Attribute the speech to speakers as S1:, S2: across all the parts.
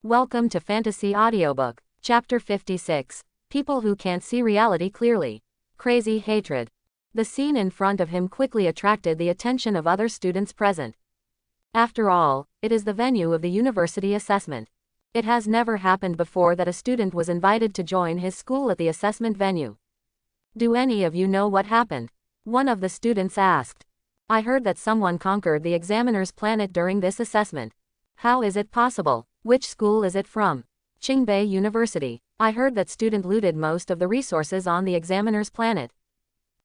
S1: Welcome to Fantasy Audiobook, Chapter 56. People Who Can't See Reality Clearly. Crazy Hatred. The scene in front of him quickly attracted the attention of other students present. After all, it is the venue of the university assessment. It has never happened before that a student was invited to join his school at the assessment venue. Do any of you know what happened? One of the students asked. I heard that someone conquered the examiner's planet during this assessment. How is it possible? Which school is it from? Qingbei University. I heard that student looted most of the resources on the examiner's planet.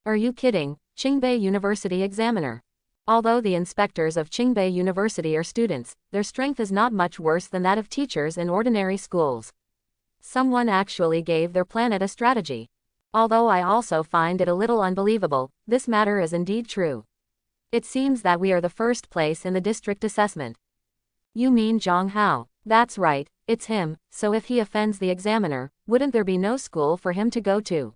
S1: Are you kidding? Qingbei University examiner. Although the inspectors of Qingbei University are students, their strength is not much worse than that of teachers in ordinary schools. Someone actually gave their planet a strategy. Although I also find it a little unbelievable, this matter is indeed true. It seems that we are the first place in the district assessment. You mean Zhang Hao? That's right, it's him, so if he offends the examiner, wouldn't there be no school for him to go to?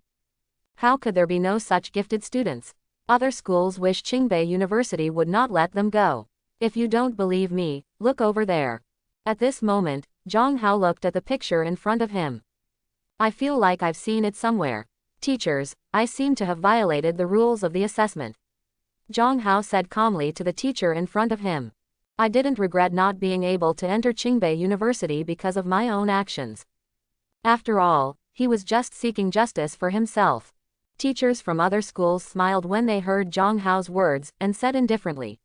S1: How could there be no such gifted students? Other schools wish Qingbei University would not let them go. If you don't believe me, look over there. At this moment, Zhang Hao looked at the picture in front of him. I feel like I've seen it somewhere. Teachers, I seem to have violated the rules of the assessment. Zhang Hao said calmly to the teacher in front of him. I didn't regret not being able to enter Qingbei University because of my own actions. After all, he was just seeking justice for himself. Teachers from other schools smiled when they heard Zhang Hao's words and said indifferently.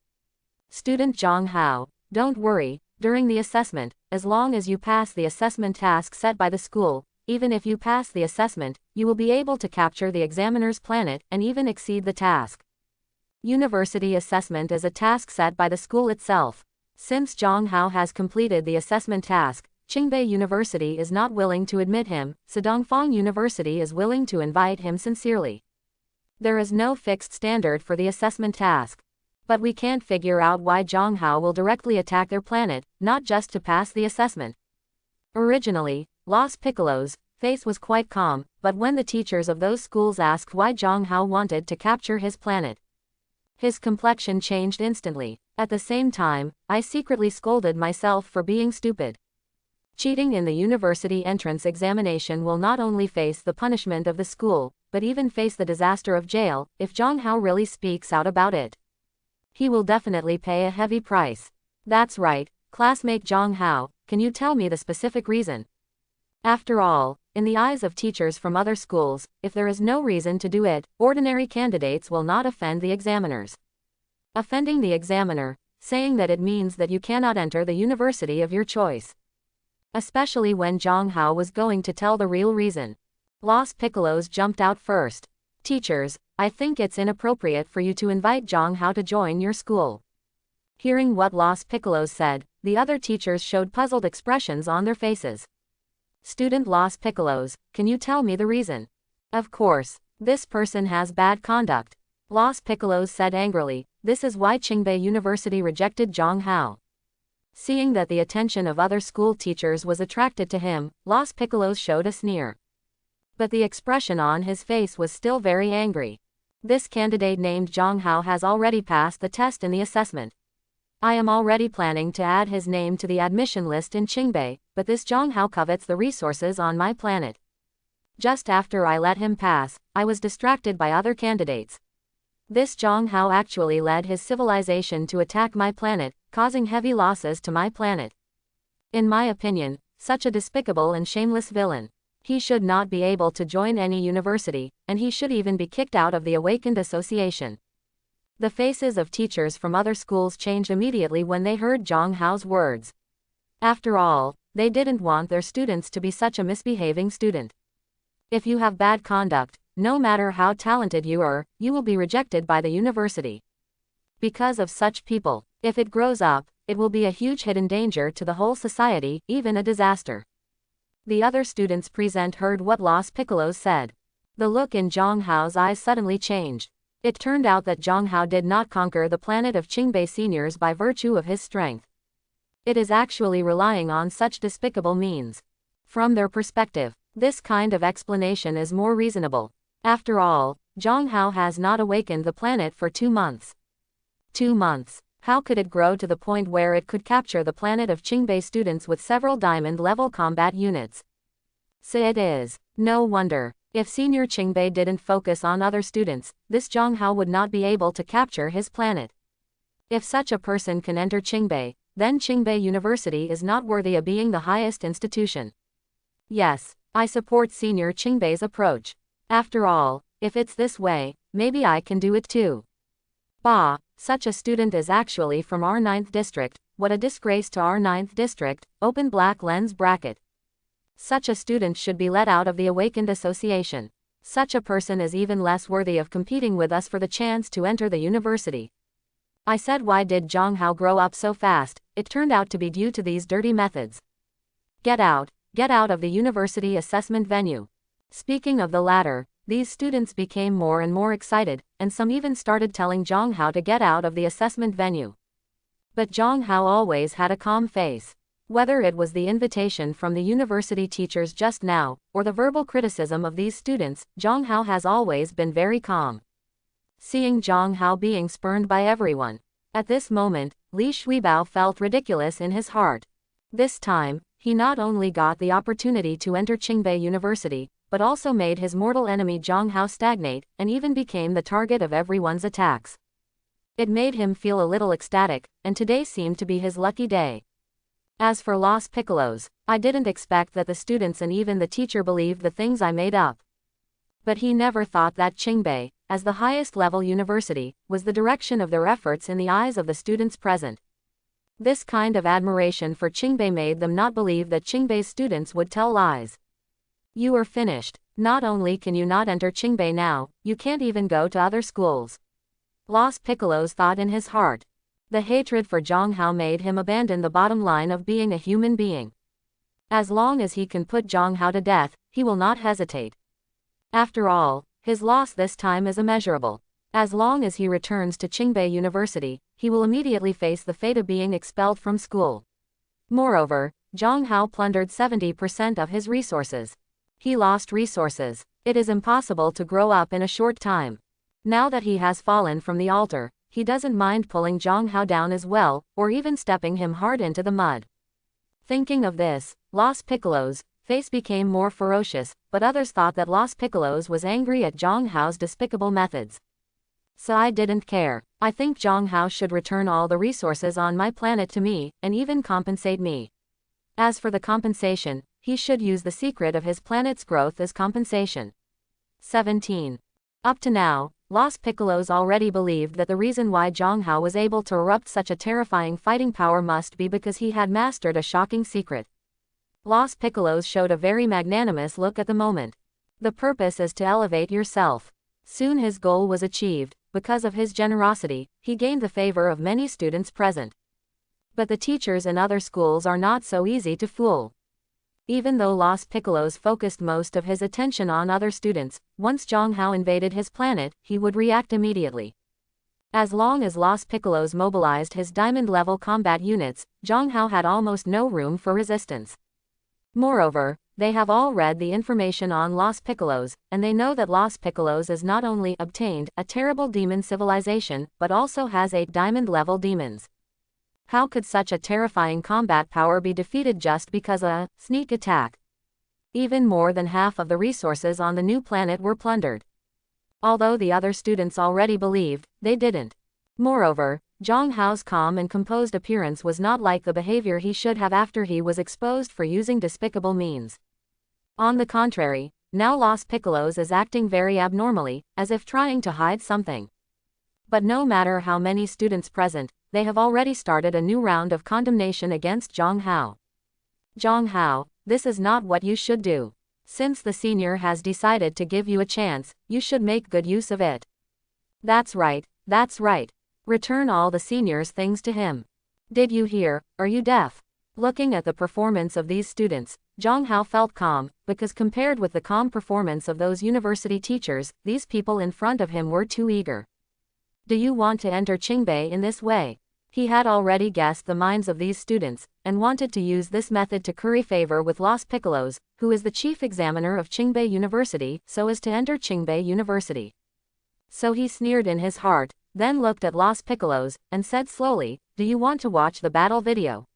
S1: Student Zhang Hao, don't worry, during the assessment, as long as you pass the assessment task set by the school, even if you pass the assessment, you will be able to capture the examiner's planet and even exceed the task. University assessment is a task set by the school itself. Since Zhang Hao has completed the assessment task, Qingbei University is not willing to admit him, so Dongfang University is willing to invite him sincerely. There is no fixed standard for the assessment task. But we can't figure out why Zhang Hao will directly attack their planet, not just to pass the assessment. Originally, Los Piccolo's face was quite calm, but when the teachers of those schools asked why Zhang Hao wanted to capture his planet, his complexion changed instantly. At the same time, I secretly scolded myself for being stupid. Cheating in the university entrance examination will not only face the punishment of the school, but even face the disaster of jail, if Zhang Hao really speaks out about it. He will definitely pay a heavy price. That's right, classmate Zhang Hao, can you tell me the specific reason? After all, in the eyes of teachers from other schools, if there is no reason to do it, ordinary candidates will not offend the examiners. Offending the examiner, saying that it means that you cannot enter the university of your choice. Especially when Zhang Hao was going to tell the real reason. Los Piccolos jumped out first. Teachers, I think it's inappropriate for you to invite Zhang Hao to join your school. Hearing what Los Piccolos said, the other teachers showed puzzled expressions on their faces. Student Los Piccolos, can you tell me the reason? Of course, this person has bad conduct. Los Piccolos said angrily, this is why Qingbei University rejected Zhang Hao. Seeing that the attention of other school teachers was attracted to him, Los Piccolos showed a sneer. But the expression on his face was still very angry. This candidate named Zhang Hao has already passed the test in the assessment. I am already planning to add his name to the admission list in Qingbei, but this Zhang Hao covets the resources on my planet. Just after I let him pass, I was distracted by other candidates. This Zhang Hao actually led his civilization to attack my planet, causing heavy losses to my planet. In my opinion, such a despicable and shameless villain. He should not be able to join any university, and he should even be kicked out of the Awakened Association. The faces of teachers from other schools changed immediately when they heard Zhang Hao's words. After all, they didn't want their students to be such a misbehaving student. If you have bad conduct, no matter how talented you are, you will be rejected by the university. Because of such people, if it grows up, it will be a huge hidden danger to the whole society, even a disaster. The other students present heard what Los Piccolos said. The look in Zhang Hao's eyes suddenly changed. It turned out that Zhang Hao did not conquer the planet of Qingbei seniors by virtue of his strength. It is actually relying on such despicable means. From their perspective, this kind of explanation is more reasonable. After all, Zhang Hao has not awakened the planet for 2 months. 2 months. How could it grow to the point where it could capture the planet of Qingbei students with several diamond-level combat units? So it is. No wonder. If Senior Qingbei didn't focus on other students, this Zhang Hao would not be able to capture his planet. If such a person can enter Qingbei, then Qingbei University is not worthy of being the highest institution. Yes, I support Senior Qingbei's approach. After all, if it's this way, maybe I can do it too. Bah, such a student is actually from our 9th district, what a disgrace to our 9th district, open black lens bracket. Such a student should be let out of the Awakened Association. Such a person is even less worthy of competing with us for the chance to enter the university. I said, why did Zhang Hao grow up so fast? It turned out to be due to these dirty methods. Get out of the university assessment venue. Speaking of the latter, these students became more and more excited, and some even started telling Zhang Hao to get out of the assessment venue. But Zhang Hao always had a calm face. Whether it was the invitation from the university teachers just now, or the verbal criticism of these students, Zhang Hao has always been very calm. Seeing Zhang Hao being spurned by everyone. At this moment, Li Shuibao felt ridiculous in his heart. This time, he not only got the opportunity to enter Qingbei University, but also made his mortal enemy Zhang Hao stagnate, and even became the target of everyone's attacks. It made him feel a little ecstatic, and today seemed to be his lucky day. As for Los Piccolos, I didn't expect that the students and even the teacher believed the things I made up. But he never thought that Qingbei, as the highest level university, was the direction of their efforts in the eyes of the students present. This kind of admiration for Qingbei made them not believe that Qingbei's students would tell lies. You are finished. Not only can you not enter Qingbei now, you can't even go to other schools. Los Piccolos thought in his heart. The hatred for Zhang Hao made him abandon the bottom line of being a human being. As long as he can put Zhang Hao to death, he will not hesitate. After all, his loss this time is immeasurable. As long as he returns to Qingbei University, he will immediately face the fate of being expelled from school. Moreover, Zhang Hao plundered 70% of his resources. He lost resources. It is impossible to grow up in a short time. Now that he has fallen from the altar, he doesn't mind pulling Zhang Hao down as well, or even stepping him hard into the mud. Thinking of this, Los Piccolos' face became more ferocious, but others thought that Los Piccolos was angry at Zhang Hao's despicable methods. So I didn't care. I think Zhang Hao should return all the resources on my planet to me, and even compensate me. As for the compensation, he should use the secret of his planet's growth as compensation. 17. Up to now, Los Piccolos already believed that the reason why Zhang Hao was able to erupt such a terrifying fighting power must be because he had mastered a shocking secret. Los Piccolos showed a very magnanimous look at the moment. The purpose is to elevate yourself. Soon his goal was achieved. Because of his generosity, he gained the favor of many students present. But the teachers in other schools are not so easy to fool. Even though Los Piccolos focused most of his attention on other students, once Zhang Hao invaded his planet, he would react immediately. As long as Los Piccolos mobilized his diamond-level combat units, Zhang Hao had almost no room for resistance. Moreover, they have all read the information on Los Piccolos, and they know that Los Piccolos is not only obtained a terrible demon civilization, but also has 8 diamond-level demons. How could such a terrifying combat power be defeated just because a sneak attack? Even more than half of the resources on the new planet were plundered. Although the other students already believed, they didn't. Moreover, Zhang Hao's calm and composed appearance was not like the behavior he should have after he was exposed for using despicable means. On the contrary, now Los Piccolos is acting very abnormally, as if trying to hide something. But no matter how many students present, they have already started a new round of condemnation against Zhang Hao. Zhang Hao, this is not what you should do. Since the senior has decided to give you a chance, you should make good use of it. That's right, that's right. Return all the senior's things to him. Did you hear? Are you deaf? Looking at the performance of these students, Zhang Hao felt calm, because compared with the calm performance of those university teachers, these people in front of him were too eager. Do you want to enter Qingbei in this way? He had already guessed the minds of these students, and wanted to use this method to curry favor with Los Piccolos, who is the chief examiner of Qingbei University, so as to enter Qingbei University. So he sneered in his heart, then looked at Los Piccolos, and said slowly, "Do you want to watch the battle video?"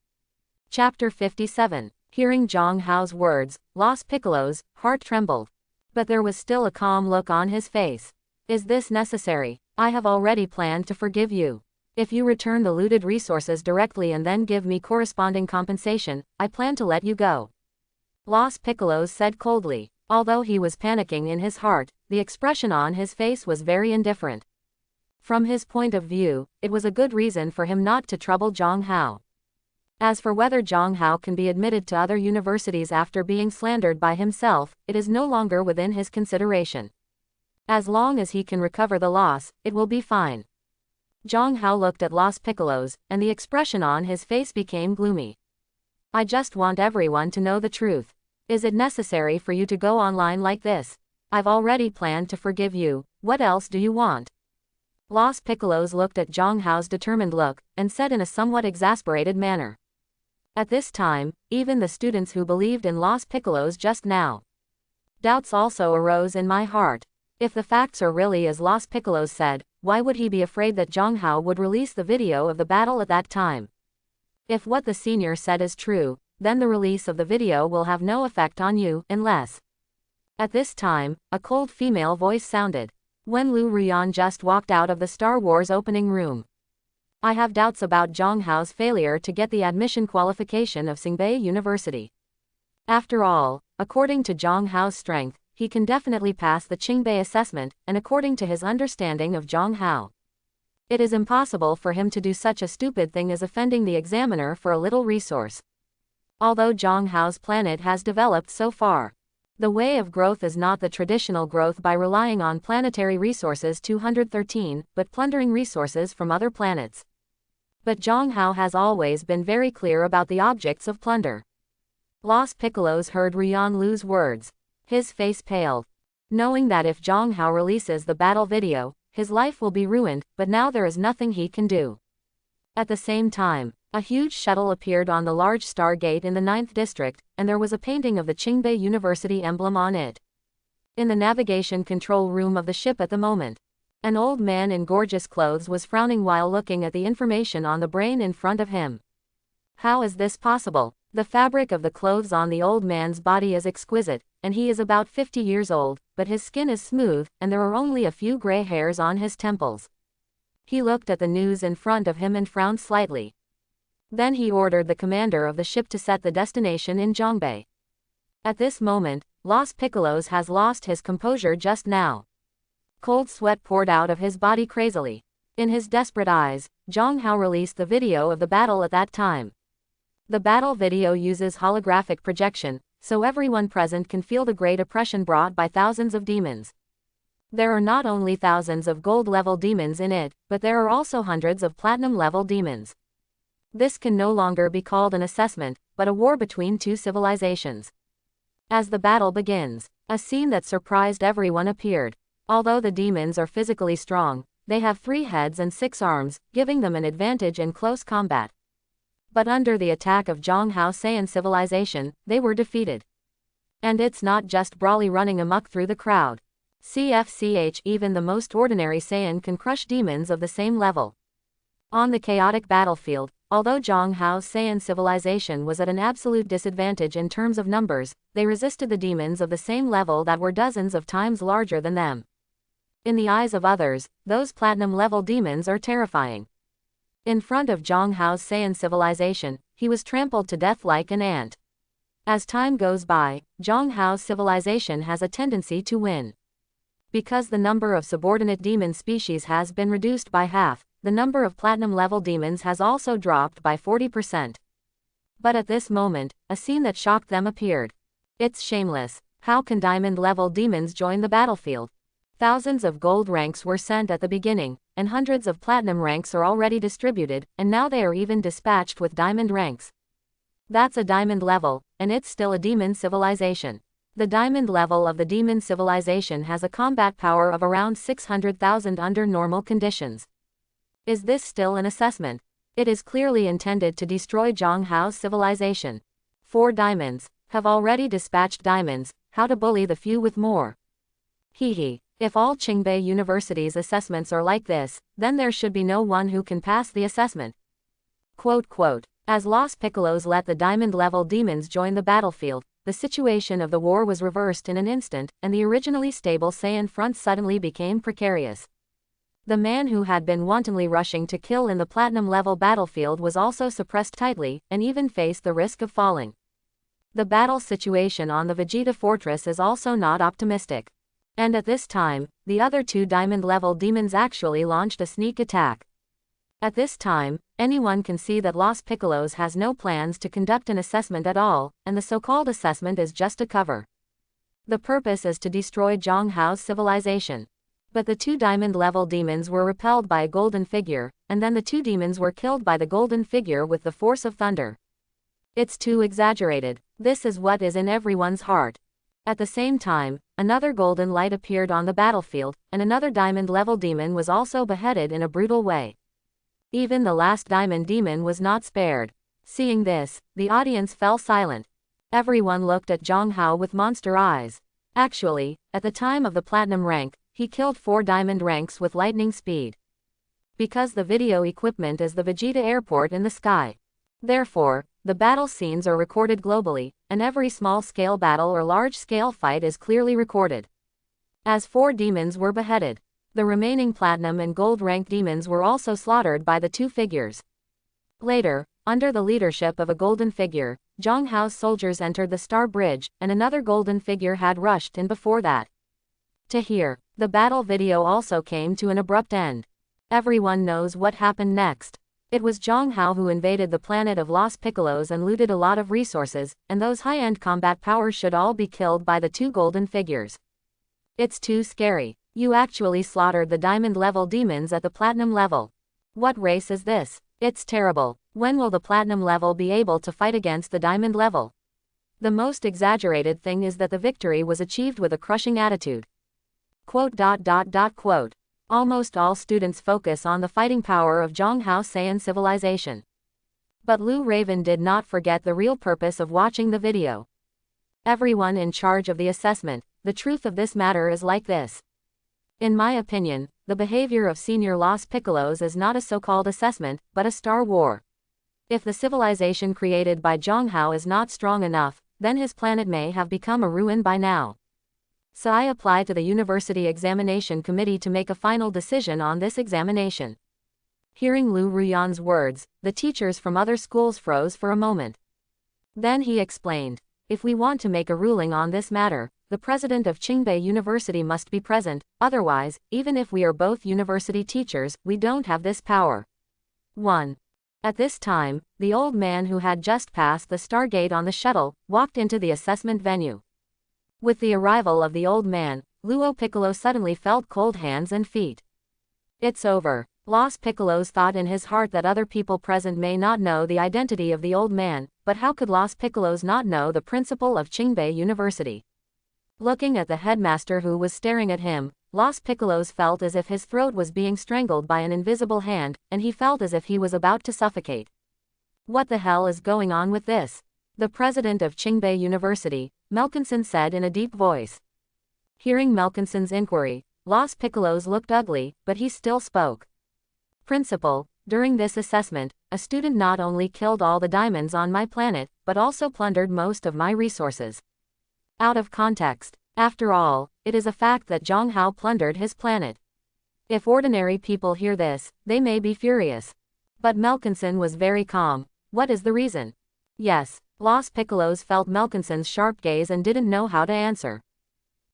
S1: Chapter 57. Hearing Zhang Hao's words, Los Piccolos' heart trembled. But there was still a calm look on his face. "Is this necessary? I have already planned to forgive you. If you return the looted resources directly and then give me corresponding compensation, I plan to let you go," Los Piccolos said coldly. Although he was panicking in his heart, the expression on his face was very indifferent. From his point of view, it was a good reason for him not to trouble Zhang Hao. As for whether Zhang Hao can be admitted to other universities after being slandered by himself, it is no longer within his consideration. As long as he can recover the loss, it will be fine. Zhang Hao looked at Los Piccolos, and the expression on his face became gloomy. "I just want everyone to know the truth. Is it necessary for you to go online like this? I've already planned to forgive you. What else do you want?" Los Piccolos looked at Zhang Hao's determined look, and said in a somewhat exasperated manner. At this time, even the students who believed in Los Piccolos just now, doubts also arose in my heart. If the facts are really as Los Piccolos said, why would he be afraid that Zhang Hao would release the video of the battle at that time? If what the senior said is true, then the release of the video will have no effect on you, unless... At this time, a cold female voice sounded. When Lu Ruyan just walked out of the Star Wars opening room. "I have doubts about Zhang Hao's failure to get the admission qualification of Tsingbei University. After all, according to Zhang Hao's strength, he can definitely pass the Qingbei assessment, and according to his understanding of Zhang Hao, it is impossible for him to do such a stupid thing as offending the examiner for a little resource. Although Zhang Hao's planet has developed so far, the way of growth is not the traditional growth by relying on planetary resources 213, but plundering resources from other planets. But Zhang Hao has always been very clear about the objects of plunder." Los Piccolos heard Ruyan Lu's words. His face paled. Knowing that if Zhang Hao releases the battle video, his life will be ruined, but now there is nothing he can do. At the same time, a huge shuttle appeared on the large star gate in the 9th district, and there was a painting of the Qingbei University emblem on it. In the navigation control room of the ship at the moment, an old man in gorgeous clothes was frowning while looking at the information on the brain in front of him. How is this possible? The fabric of the clothes on the old man's body is exquisite, and he is about 50 years old, but his skin is smooth, and there are only a few gray hairs on his temples. He looked at the news in front of him and frowned slightly. Then he ordered the commander of the ship to set the destination in Zhongbei. At this moment, Los Piccolos has lost his composure just now. Cold sweat poured out of his body crazily. In his desperate eyes, Zhang Hao released the video of the battle at that time. The battle video uses holographic projection, so everyone present can feel the great oppression brought by thousands of demons. There are not only thousands of gold-level demons in it, but there are also hundreds of platinum-level demons. This can no longer be called an assessment, but a war between two civilizations. As the battle begins, a scene that surprised everyone appeared. Although the demons are physically strong, they have 3 heads and 6 arms, giving them an advantage in close combat. But under the attack of Zhang Hao Saiyan civilization, they were defeated. And it's not just Brawly running amok through the crowd. CFCH, even the most ordinary Saiyan can crush demons of the same level. On the chaotic battlefield, although Zhang Hao's Saiyan civilization was at an absolute disadvantage in terms of numbers, they resisted the demons of the same level that were dozens of times larger than them. In the eyes of others, those platinum-level demons are terrifying. In front of Zhang Hao's Saiyan civilization, he was trampled to death like an ant. As time goes by, Zhang Hao's civilization has a tendency to win. Because the number of subordinate demon species has been reduced by half, the number of platinum-level demons has also dropped by 40%. But at this moment, a scene that shocked them appeared. It's shameless. How can diamond-level demons join the battlefield? Thousands of gold ranks were sent at the beginning, and hundreds of platinum ranks are already distributed, and now they are even dispatched with diamond ranks. That's a diamond level, and it's still a demon civilization. The diamond level of the demon civilization has a combat power of around 600,000 under normal conditions. Is this still an assessment? It is clearly intended to destroy Zhang Hao's civilization. 4 diamonds have already dispatched diamonds. How to bully the few with more? Hee hee. If all Qingbei University's assessments are like this, then there should be no one who can pass the assessment. Quote, as Los Piccolos let the diamond-level demons join the battlefield, the situation of the war was reversed in an instant, and the originally stable Saiyan front suddenly became precarious. The man who had been wantonly rushing to kill in the platinum-level battlefield was also suppressed tightly, and even faced the risk of falling. The battle situation on the Vegeta fortress is also not optimistic. And at this time, the other two diamond-level demons actually launched a sneak attack. At this time, anyone can see that Los Piccolos has no plans to conduct an assessment at all, and the so-called assessment is just a cover. The purpose is to destroy Zhang Hao's civilization. But the two diamond-level demons were repelled by a golden figure, and then the two demons were killed by the golden figure with the force of thunder. It's too exaggerated. This is what is in everyone's heart. At the same time, another golden light appeared on the battlefield, and another diamond-level demon was also beheaded in a brutal way. Even the last diamond demon was not spared. Seeing this, the audience fell silent. Everyone looked at Zhang Hao with monster eyes. Actually, at the time of the platinum rank, he killed 4 diamond ranks with lightning speed. Because the video equipment is the Vegeta airport in the sky. Therefore, the battle scenes are recorded globally, and every small-scale battle or large-scale fight is clearly recorded. As 4 demons were beheaded, the remaining platinum and gold rank demons were also slaughtered by the 2 figures. Later, under the leadership of a golden figure, Zhang Hao's soldiers entered the Star Bridge, and another golden figure had rushed in before that. To here, the battle video also came to an abrupt end. Everyone knows what happened next. It was Zhang Hao who invaded the planet of Los Piccolos and looted a lot of resources, and those high-end combat powers should all be killed by the 2 golden figures. It's too scary. You actually slaughtered the diamond-level demons at the platinum level. What race is this? It's terrible. When will the platinum level be able to fight against the diamond level? The most exaggerated thing is that the victory was achieved with a crushing attitude. Quote. Almost all students focus on the fighting power of Zhang Hao Saiyan civilization. But Lu Raven did not forget the real purpose of watching the video. Everyone in charge of the assessment, the truth of this matter is like this. In my opinion, the behavior of Senior Los Piccolos is not a so-called assessment, but a star war. If the civilization created by Zhang Hao is not strong enough, then his planet may have become a ruin by now. So I apply to the University Examination Committee to make a final decision on this examination. Hearing Lu Ruyan's words, the teachers from other schools froze for a moment. Then he explained, if we want to make a ruling on this matter, the president of Qingbei University must be present, otherwise, even if we are both university teachers, we don't have this power. 1. At this time, the old man who had just passed the Stargate on the shuttle, walked into the assessment venue. With the arrival of the old man, Luo Piccolo suddenly felt cold hands and feet. It's over. Los Piccolos thought in his heart that other people present may not know the identity of the old man, but how could Los Piccolos not know the principal of Qingbei University? Looking at the headmaster who was staring at him, Los Piccolos felt as if his throat was being strangled by an invisible hand, and he felt as if he was about to suffocate. What the hell is going on with this? The president of Qingbei University, Melkinson said in a deep voice. Hearing Melkinson's inquiry, Los Piccolos looked ugly, but he still spoke. Principal, during this assessment, a student not only killed all the diamonds on my planet, but also plundered most of my resources. Out of context. After all, it is a fact that Zhang Hao plundered his planet. If ordinary people hear this, they may be furious. But Melkinson was very calm. What is the reason? Yes, Los Piccolos felt Melkinson's sharp gaze and didn't know how to answer.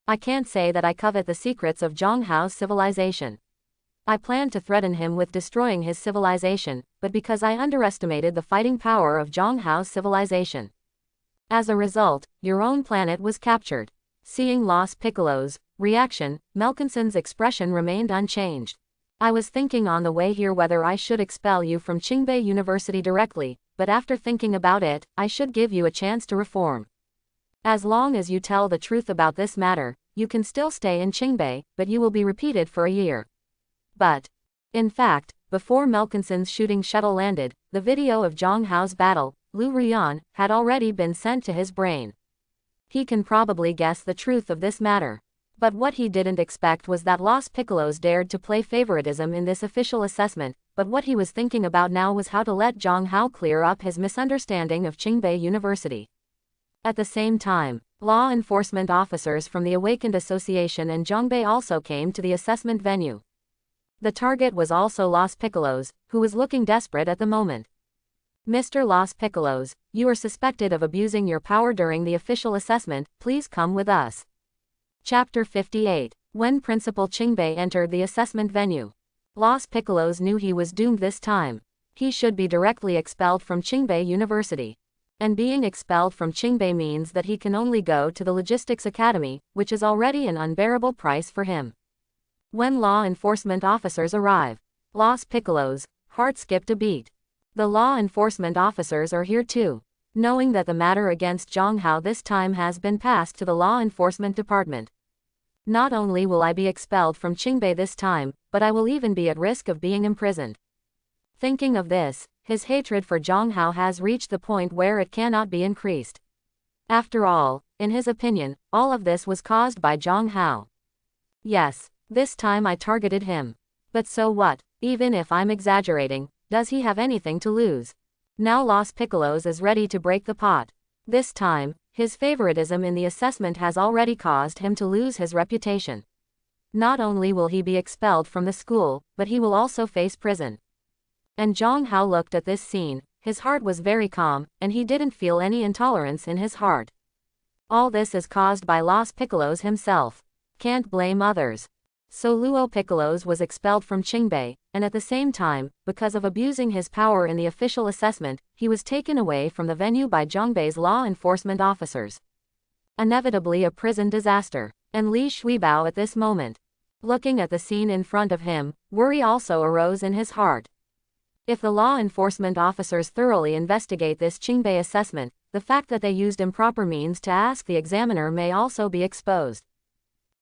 S1: I can't say that I covet the secrets of Zhang Hao's civilization. I planned to threaten him with destroying his civilization, but because I underestimated the fighting power of Zhang Hao's civilization. As a result, your own planet was captured. Seeing Los Piccolos' reaction, Melkinson's expression remained unchanged. I was thinking on the way here whether I should expel you from Qingbei University directly, but after thinking about it, I should give you a chance to reform. As long as you tell the truth about this matter, you can still stay in Qingbei, but you will be repeated for a year. But, in fact, before Melkinson's shooting shuttle landed, the video of Zhang Hao's battle, Lu Ruyan, had already been sent to his brain. He can probably guess the truth of this matter. But what he didn't expect was that Los Piccolos dared to play favoritism in this official assessment, but what he was thinking about now was how to let Zhang Hao clear up his misunderstanding of Qingbei University. At the same time, law enforcement officers from the Awakened Association and Zhongbei also came to the assessment venue. The target was also Los Piccolos, who was looking desperate at the moment. Mr. Los Piccolos, you are suspected of abusing your power during the official assessment, please come with us. Chapter 58. When Principal Qingbei entered the assessment venue, Los Piccolos knew he was doomed this time. He should be directly expelled from Qingbei University. And being expelled from Qingbei means that he can only go to the Logistics Academy, which is already an unbearable price for him. When law enforcement officers arrive, Los Piccolos' heart skipped a beat. The law enforcement officers are here too. Knowing that the matter against Zhang Hao this time has been passed to the law enforcement department. Not only will I be expelled from Qingbei this time, but I will even be at risk of being imprisoned. Thinking of this, his hatred for Zhang Hao has reached the point where it cannot be increased. After all, in his opinion, all of this was caused by Zhang Hao. Yes, this time I targeted him. But so what? Even if I'm exaggerating, does he have anything to lose? Now Los Piccolos is ready to break the pot. This time, his favoritism in the assessment has already caused him to lose his reputation. Not only will he be expelled from the school, but he will also face prison. And Zhang Hao looked at this scene, his heart was very calm, and he didn't feel any intolerance in his heart. All this is caused by Los Piccolos himself. Can't blame others. So Luo Piccolos was expelled from Qingbei, and at the same time, because of abusing his power in the official assessment, he was taken away from the venue by Zhongbei's law enforcement officers. Inevitably a prison disaster. And Li Shuibao at this moment, looking at the scene in front of him, worry also arose in his heart. If the law enforcement officers thoroughly investigate this Qingbei assessment, the fact that they used improper means to ask the examiner may also be exposed.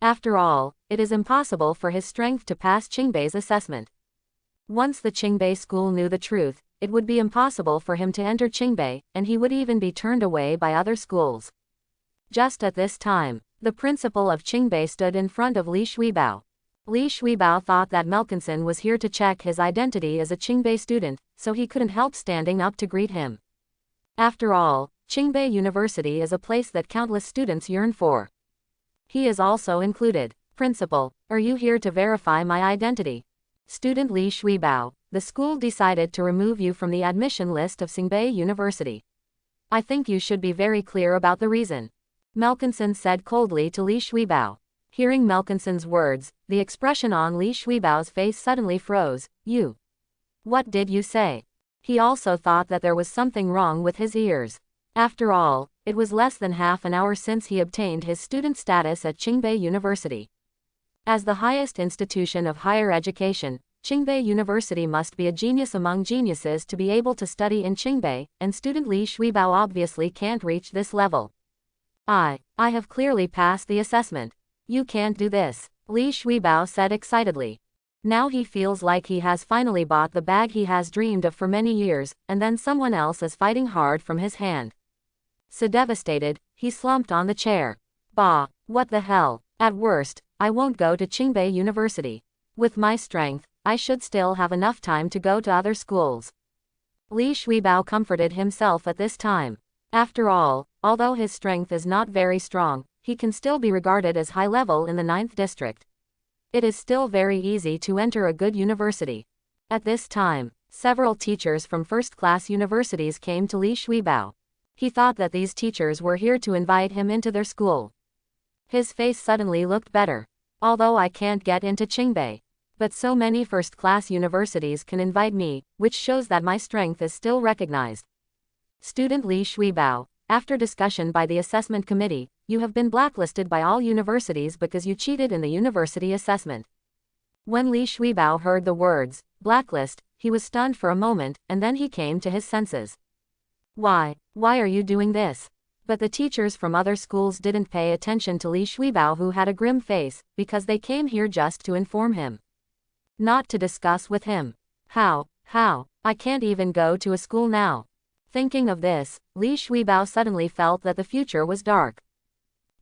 S1: After all, it is impossible for his strength to pass Qingbei's assessment. Once the Qingbei school knew the truth, it would be impossible for him to enter Qingbei, and he would even be turned away by other schools. Just at this time, the principal of Qingbei stood in front of Li Shuibao. Li Shuibao thought that Melkinson was here to check his identity as a Qingbei student, so he couldn't help standing up to greet him. After all, Qingbei University is a place that countless students yearn for. He is also included. Principal, are you here to verify my identity? Student Li Shuibao, the school decided to remove you from the admission list of Qingbei University. I think you should be very clear about the reason. Melkinson said coldly to Li Shuibao. Hearing Melkinson's words, the expression on Li Shuibao's face suddenly froze. You. What did you say? He also thought that there was something wrong with his ears. After all, it was less than half an hour since he obtained his student status at Qingbei University. As the highest institution of higher education, Qingbei University must be a genius among geniuses to be able to study in Qingbei, and student Li Shuibao obviously can't reach this level. I have clearly passed the assessment. You can't do this, Li Shuibao said excitedly. Now he feels like he has finally bought the bag he has dreamed of for many years, and then someone else is fighting hard from his hand. So devastated, he slumped on the chair. Bah, what the hell, at worst, I won't go to Qingbei University. With my strength, I should still have enough time to go to other schools. Li Shuibao comforted himself at this time. After all, although his strength is not very strong, he can still be regarded as high level in the 9th district. It is still very easy to enter a good university. At this time, several teachers from first-class universities came to Li Shuibao. He thought that these teachers were here to invite him into their school. His face suddenly looked better. Although I can't get into Qingbei, but so many first-class universities can invite me, which shows that my strength is still recognized. Student Li Shuibao, after discussion by the assessment committee, you have been blacklisted by all universities because you cheated in the university assessment. When Li Shuibao heard the words, blacklist, he was stunned for a moment, and then he came to his senses. Why are you doing this? But the teachers from other schools didn't pay attention to Li Shuibao, who had a grim face, because they came here just to inform him. Not to discuss with him. How? I can't even go to a school now. Thinking of this, Li Shuibao suddenly felt that the future was dark.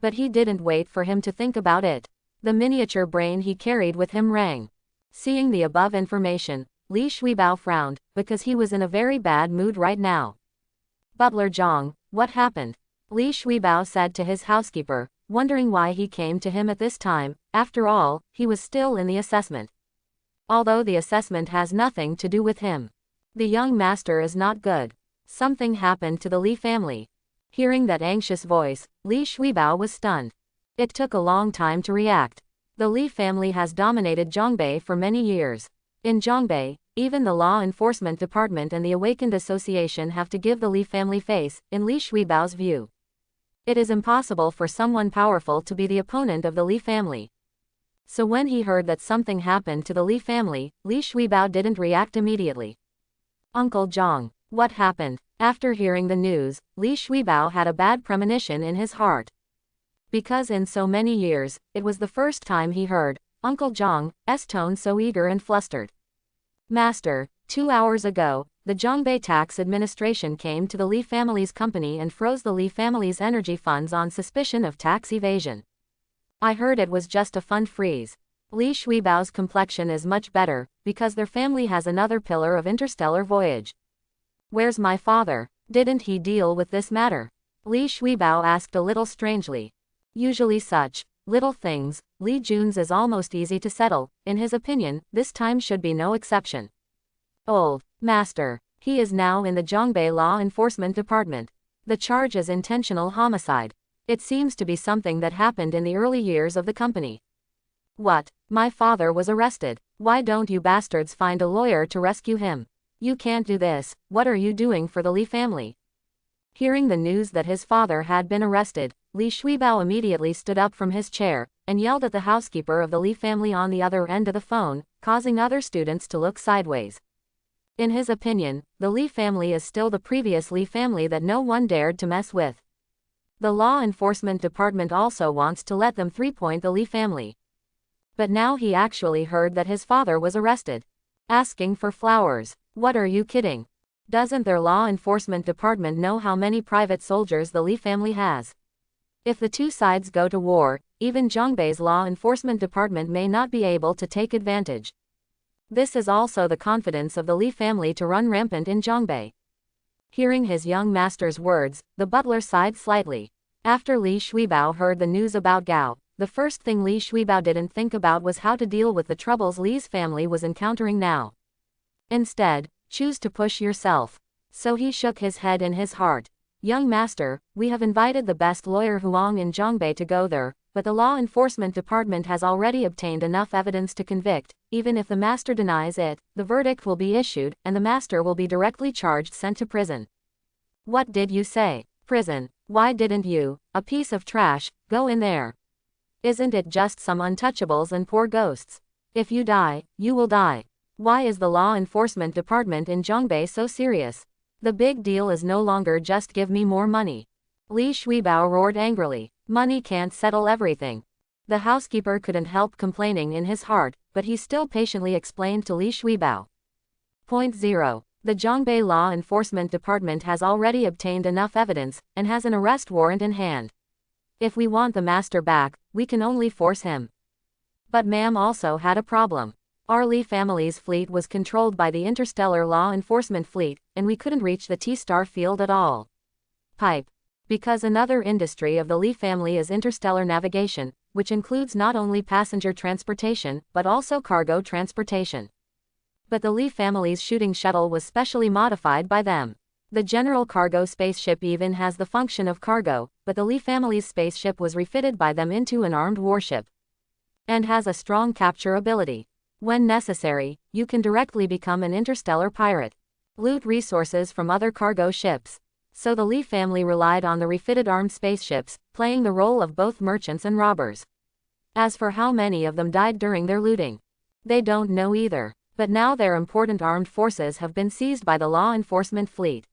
S1: But he didn't wait for him to think about it. The miniature brain he carried with him rang. Seeing the above information, Li Shuibao frowned, because he was in a very bad mood right now. Butler Zhang, what happened? Li Shuibao said to his housekeeper, wondering why he came to him at this time. After all, he was still in the assessment. Although the assessment has nothing to do with him. The young master is not good. Something happened to the Li family. Hearing that anxious voice, Li Shuibao was stunned. It took a long time to react. The Li family has dominated Zhongbei for many years. In Zhongbei, even the law enforcement department and the Awakened Association have to give the Li family face, in Li Shuibao's view. It is impossible for someone powerful to be the opponent of the Li family. So when he heard that something happened to the Li family, Li Shuibao didn't react immediately. Uncle Zhang, what happened? After hearing the news, Li Shuibao had a bad premonition in his heart. Because in so many years, it was the first time he heard Uncle Zhang's tone so eager and flustered. Master, 2 hours ago, the Zhongbei Tax Administration came to the Li family's company and froze the Li family's energy funds on suspicion of tax evasion. I heard it was just a fund freeze. Li Shuibao's complexion is much better, because their family has another pillar of interstellar voyage. Where's my father? Didn't he deal with this matter? Li Shuibao asked a little strangely. Usually such little things, Li Jun's is almost easy to settle. In his opinion, this time should be no exception. Old master. He is now in the Zhongbei Law Enforcement Department. The charge is intentional homicide. It seems to be something that happened in the early years of the company. What? My father was arrested. Why don't you bastards find a lawyer to rescue him? You can't do this. What are you doing for the Li family? Hearing the news that his father had been arrested, Li Shuibao immediately stood up from his chair, and yelled at the housekeeper of the Li family on the other end of the phone, causing other students to look sideways. In his opinion, the Li family is still the previous Li family that no one dared to mess with. The law enforcement department also wants to let them 3-point the Li family. But now he actually heard that his father was arrested. Asking for flowers. What are you kidding? Doesn't their law enforcement department know how many private soldiers the Li family has? If the two sides go to war, even Zhongbei's law enforcement department may not be able to take advantage. This is also the confidence of the Li family to run rampant in Zhongbei. Hearing his young master's words, the butler sighed slightly. After Li Shuibao heard the news about Gao, the first thing Li Shuibao didn't think about was how to deal with the troubles Li's family was encountering now. Instead, choose to push yourself. So he shook his head in his heart. Young master, we have invited the best lawyer Huang in Zhongbei to go there, but the law enforcement department has already obtained enough evidence to convict. Even if the master denies it, the verdict will be issued, and the master will be directly charged, sent to prison. What did you say? Prison? Why didn't you, a piece of trash, go in there? Isn't it just some untouchables and poor ghosts? If you die, you will die. Why is the law enforcement department in Zhongbei so serious? The big deal is no longer just give me more money. Li Shuibao roared angrily. Money can't settle everything. The housekeeper couldn't help complaining in his heart, but he still patiently explained to Li Shuibao. Point 0. The Zhongbei Law Enforcement Department has already obtained enough evidence, and has an arrest warrant in hand. If we want the master back, we can only force him. But ma'am also had a problem. Our Li family's fleet was controlled by the Interstellar Law Enforcement Fleet, and we couldn't reach the T-Star field at all. Pipe. Because another industry of the Li family is interstellar navigation, which includes not only passenger transportation, but also cargo transportation. But the Li family's shooting shuttle was specially modified by them. The general cargo spaceship even has the function of cargo, but the Li family's spaceship was refitted by them into an armed warship. And has a strong capture ability. When necessary, you can directly become an interstellar pirate. Loot resources from other cargo ships. So the Li family relied on the refitted armed spaceships, playing the role of both merchants and robbers. As for how many of them died during their looting, they don't know either. But now their important armed forces have been seized by the law enforcement fleet.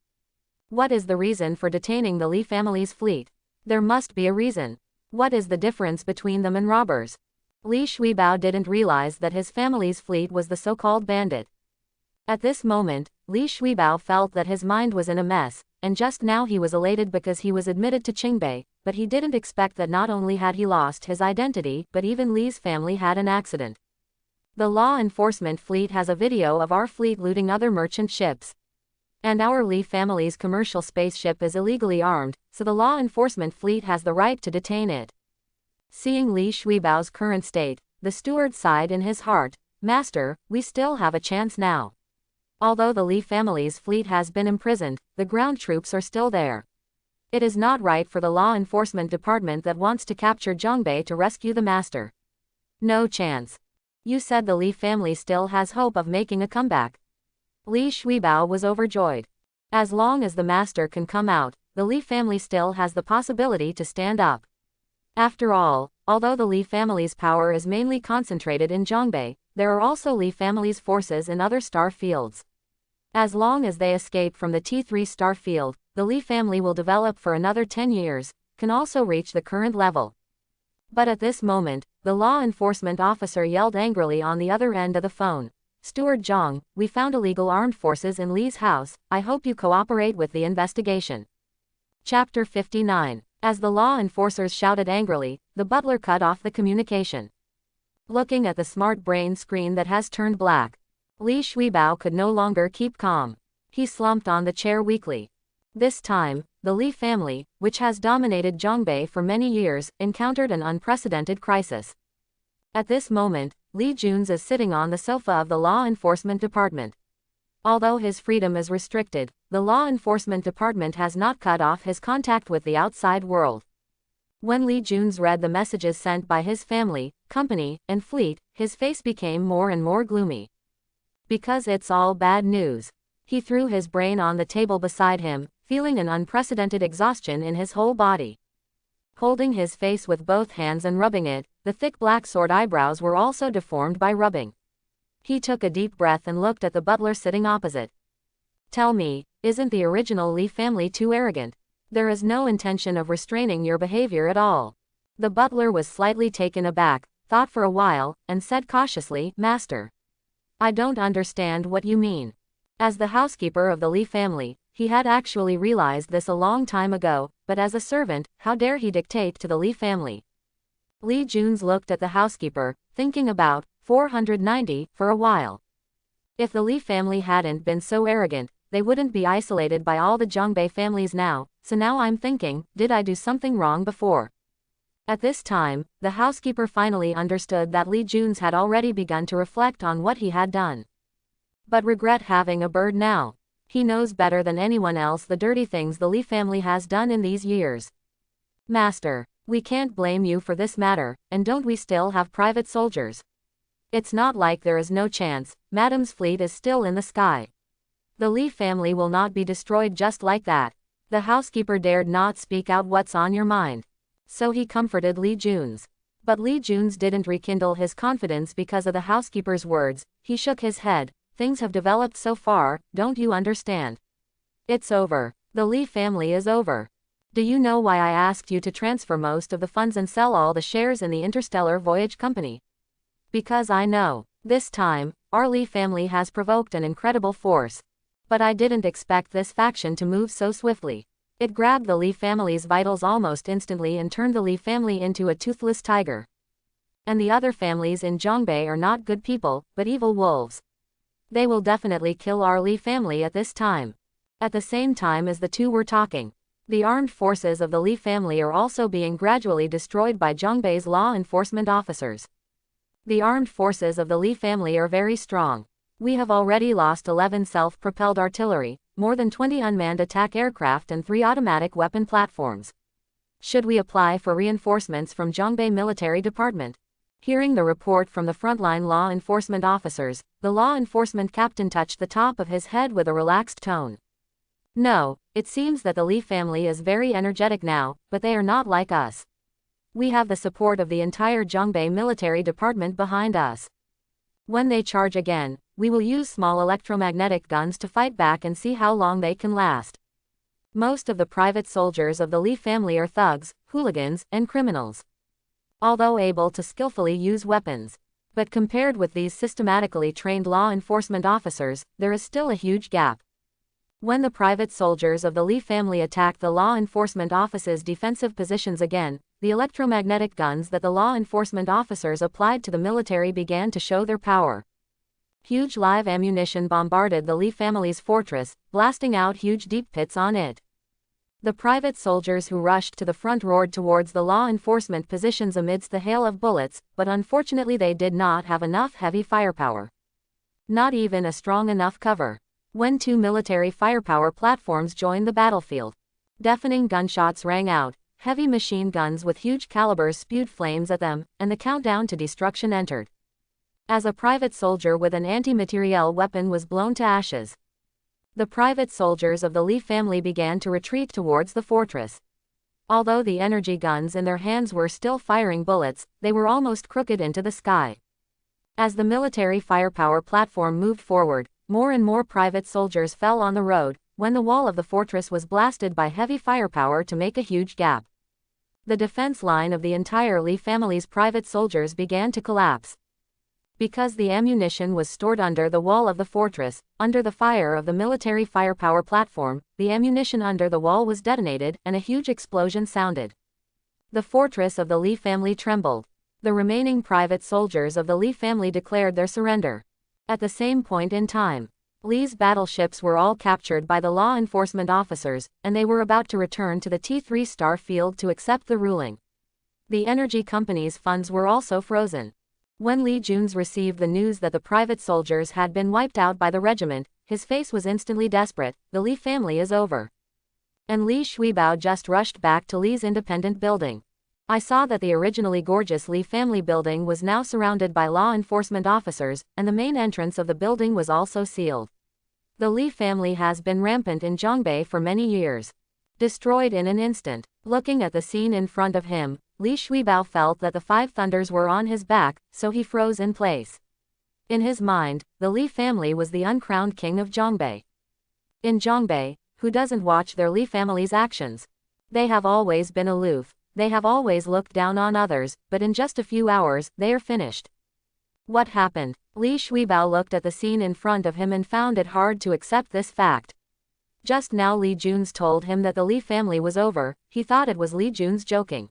S1: What is the reason for detaining the Li family's fleet? There must be a reason. What is the difference between them and robbers? Li Shuibao didn't realize that his family's fleet was the so-called bandit. At this moment, Li Shuibao felt that his mind was in a mess, and just now he was elated because he was admitted to Qingbei, but he didn't expect that not only had he lost his identity, but even Lee's family had an accident. The law enforcement fleet has a video of our fleet looting other merchant ships. And our Lee family's commercial spaceship is illegally armed, so the law enforcement fleet has the right to detain it. Seeing Li Shuibao's current state, the steward sighed in his heart. Master, we still have a chance now. Although the Li family's fleet has been imprisoned, the ground troops are still there. It is not right for the law enforcement department that wants to capture Zhongbei to rescue the master. No chance. You said the Li family still has hope of making a comeback. Li Shuibao was overjoyed. As long as the master can come out, the Li family still has the possibility to stand up. After all, although the Li family's power is mainly concentrated in Zhongbei, there are also Li family's forces in other star fields. As long as they escape from the T3 star field, the Li family will develop for another 10 years, can also reach the current level. But at this moment, the law enforcement officer yelled angrily on the other end of the phone. Steward Zhang, we found illegal armed forces in Li's house, I hope you cooperate with the investigation. Chapter 59. As the law enforcers shouted angrily, the butler cut off the communication. Looking at the smart brain screen that has turned black, Li Shuibao could no longer keep calm. He slumped on the chair weakly. This time, the Li family, which has dominated Zhongbei for many years, encountered an unprecedented crisis. At this moment, Li Juns is sitting on the sofa of the law enforcement department. Although his freedom is restricted, the law enforcement department has not cut off his contact with the outside world. When Li Juns read the messages sent by his family, company, and fleet, his face became more and more gloomy. Because it's all bad news. He threw his brain on the table beside him, feeling an unprecedented exhaustion in his whole body. Holding his face with both hands and rubbing it, the thick black sword eyebrows were also deformed by rubbing. He took a deep breath and looked at the butler sitting opposite. Tell me, isn't the original Li family too arrogant? There is no intention of restraining your behavior at all. The butler was slightly taken aback, thought for a while, and said cautiously, Master, I don't understand what you mean. As the housekeeper of the Li family, he had actually realized this a long time ago, but as a servant, how dare he dictate to the Li family? Li Juns looked at the housekeeper, thinking about 490 for a while. If the Li family hadn't been so arrogant, they wouldn't be isolated by all the Zhongbei families now, so now I'm thinking, did I do something wrong before? At this time, the housekeeper finally understood that Li Juns had already begun to reflect on what he had done. But regret having a bird now. He knows better than anyone else the dirty things the Li family has done in these years. Master, we can't blame you for this matter, and don't we still have private soldiers? It's not like there is no chance, Madam's fleet is still in the sky. The Li family will not be destroyed just like that. The housekeeper dared not speak out what's on your mind. So he comforted Li Juns. But Li Juns didn't rekindle his confidence because of the housekeeper's words. He shook his head. Things have developed so far, don't you understand? It's over. The Li family is over. Do you know why I asked you to transfer most of the funds and sell all the shares in the Interstellar Voyage Company? Because I know, this time, our Li family has provoked an incredible force. But I didn't expect this faction to move so swiftly. It grabbed the Li family's vitals almost instantly and turned the Li family into a toothless tiger. And the other families in Zhongbei are not good people, but evil wolves. They will definitely kill our Li family at this time. At the same time as the two were talking, the armed forces of the Li family are also being gradually destroyed by Zhongbei's law enforcement officers. The armed forces of the Li family are very strong. We have already lost 11 self-propelled artillery, more than 20 unmanned attack aircraft and 3 automatic weapon platforms. Should we apply for reinforcements from Zhongbei Military Department? Hearing the report from the frontline law enforcement officers, the law enforcement captain touched the top of his head with a relaxed tone. No, it seems that the Li family is very energetic now, but they are not like us. We have the support of the entire Zhongbei Military Department behind us. When they charge again, we will use small electromagnetic guns to fight back and see how long they can last. Most of the private soldiers of the Li family are thugs, hooligans, and criminals. Although able to skillfully use weapons. But compared with these systematically trained law enforcement officers, there is still a huge gap. When the private soldiers of the Li family attacked the law enforcement office's defensive positions again, the electromagnetic guns that the law enforcement officers applied to the military began to show their power. Huge live ammunition bombarded the Li family's fortress, blasting out huge deep pits on it. The private soldiers who rushed to the front roared towards the law enforcement positions amidst the hail of bullets, but unfortunately they did not have enough heavy firepower. Not even a strong enough cover. When two military firepower platforms joined the battlefield, deafening gunshots rang out, heavy machine guns with huge calibers spewed flames at them, and the countdown to destruction entered. As a private soldier with an anti-materiel weapon was blown to ashes, the private soldiers of the Li family began to retreat towards the fortress. Although the energy guns in their hands were still firing bullets, they were almost crooked into the sky. As the military firepower platform moved forward, more and more private soldiers fell on the road, when the wall of the fortress was blasted by heavy firepower to make a huge gap. The defense line of the entire Li family's private soldiers began to collapse. Because the ammunition was stored under the wall of the fortress, under the fire of the military firepower platform, the ammunition under the wall was detonated and a huge explosion sounded. The fortress of the Li family trembled. The remaining private soldiers of the Li family declared their surrender. At the same point in time, Li's battleships were all captured by the law enforcement officers, and they were about to return to the T3 star field to accept the ruling. The energy company's funds were also frozen. When Li Juns received the news that the private soldiers had been wiped out by the regiment, his face was instantly desperate. The Li family is over. And Li Shuibao just rushed back to Li's independent building. I saw that the originally gorgeous Li family building was now surrounded by law enforcement officers, and the main entrance of the building was also sealed. The Li family has been rampant in Zhongbei for many years. Destroyed in an instant. Looking at the scene in front of him, Li Shuibao felt that the five thunders were on his back, so he froze in place. In his mind, the Li family was the uncrowned king of Zhongbei. In Zhongbei, who doesn't watch their Li family's actions? They have always been aloof, they have always looked down on others, but in just a few hours, they are finished. What happened? Li Shuibao looked at the scene in front of him and found it hard to accept this fact. Just now Li Juns told him that the Li family was over. He thought it was Li Juns joking.